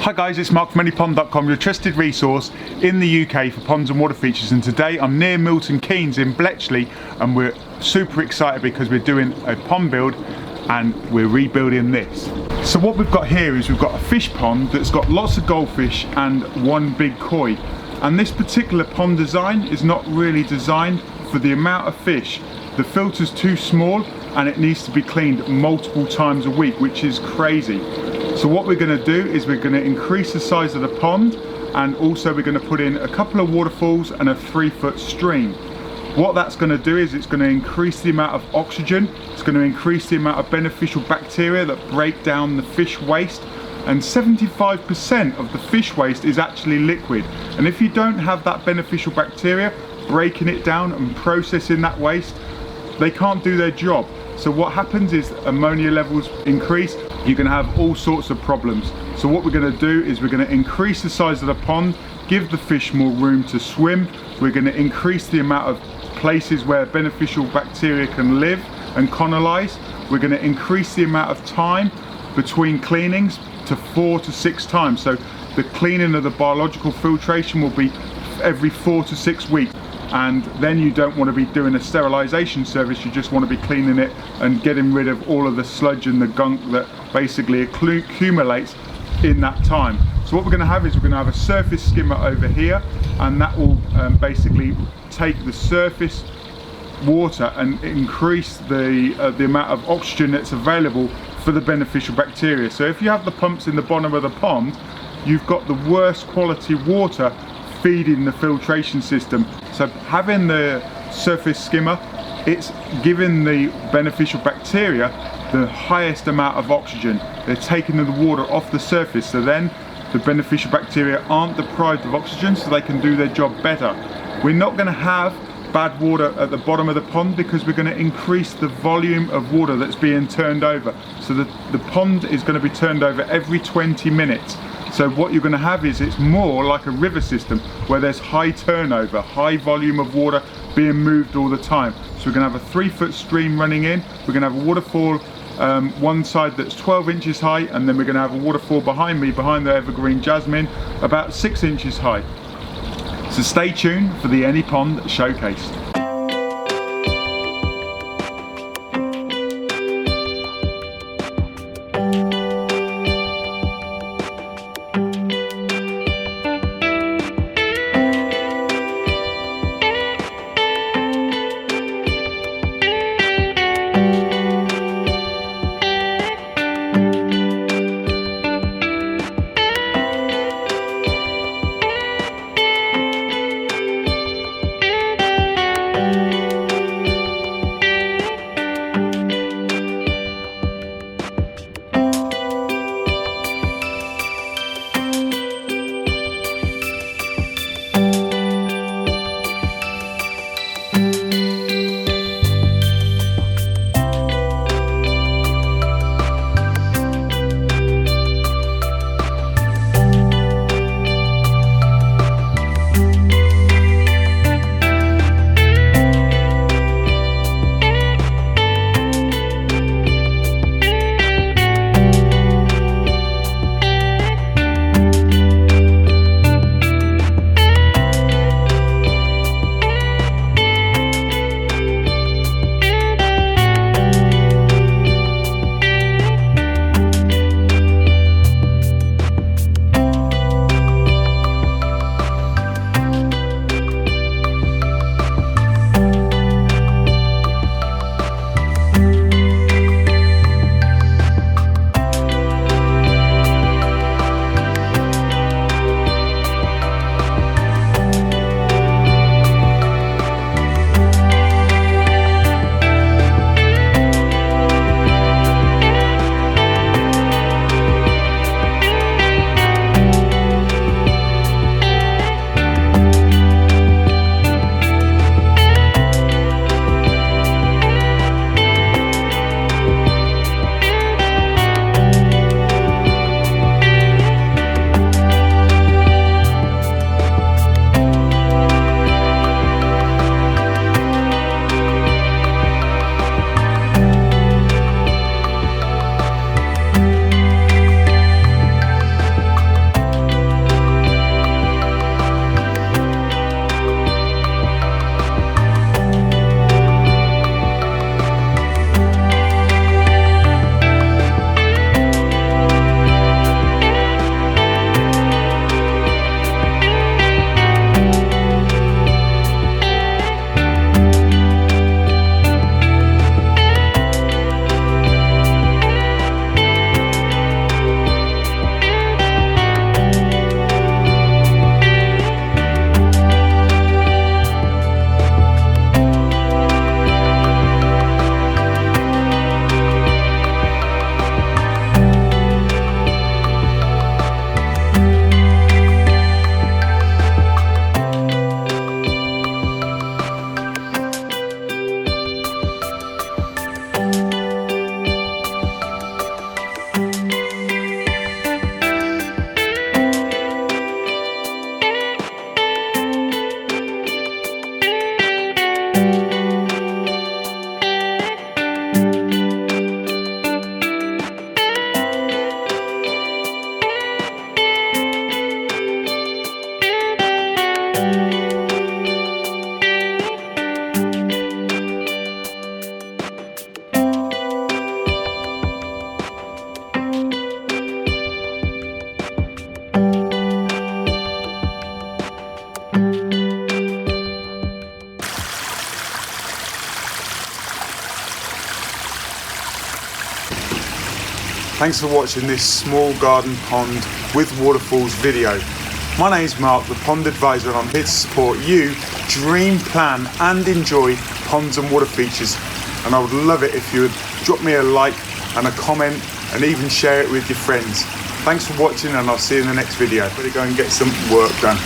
Hi guys, it's Mark from anypond.com, your trusted resource in the UK for ponds and water features, and today I'm near Milton Keynes in Bletchley and we're super excited because we're doing a pond build and we're rebuilding this. So what we've got here is we've got a fish pond that's got lots of goldfish and one big koi, and this particular pond design is not really designed for the amount of fish. The filter's too small and it needs to be cleaned multiple times a week, which is crazy. So what we're going to do is we're going to increase the size of the pond, and also we're going to put in a couple of waterfalls and a 3-foot stream. What that's going to do is it's going to increase the amount of oxygen, it's going to increase the amount of beneficial bacteria that break down the fish waste, and 75% of the fish waste is actually liquid. And if you don't have that beneficial bacteria breaking it down and processing that waste, they can't do their job. So what happens is ammonia levels increase, you're going to have all sorts of problems. So what we're going to do is we're going to increase the size of the pond, give the fish more room to swim, we're going to increase the amount of places where beneficial bacteria can live and colonize, we're going to increase the amount of time between cleanings to 4 to 6 times. So the cleaning of the biological filtration will be every 4 to 6 weeks. And then you don't want to be doing a sterilization service, you just want to be cleaning it and getting rid of all of the sludge and the gunk that basically accumulates in that time. So what we're going to have is we're going to have a surface skimmer over here, and that will basically take the surface water and increase the amount of oxygen that's available for the beneficial bacteria. So if you have the pumps in the bottom of the pond, you've got the worst quality water feeding the filtration system. So having the surface skimmer, it's giving the beneficial bacteria the highest amount of oxygen. They're taking the water off the surface, so then the beneficial bacteria aren't deprived of oxygen, so they can do their job better. We're not going to have bad water at the bottom of the pond because we're going to increase the volume of water that's being turned over. So the pond is going to be turned over every 20 minutes. So what you're going to have is it's more like a river system where there's high turnover, high volume of water being moved all the time. So we're going to have a 3-foot stream running in, we're going to have a waterfall one side that's 12 inches high, and then we're going to have a waterfall behind me, behind the evergreen jasmine, about 6 inches high. So stay tuned for the Any Pond Showcase. Thanks for watching this small garden pond with waterfalls video. My name's Mark, the Pond Advisor, and I'm here to support you dream, plan and enjoy ponds and water features. And I would love it if you would drop me a like and a comment and even share it with your friends. Thanks for watching, and I'll see you in the next video. Better go and get some work done.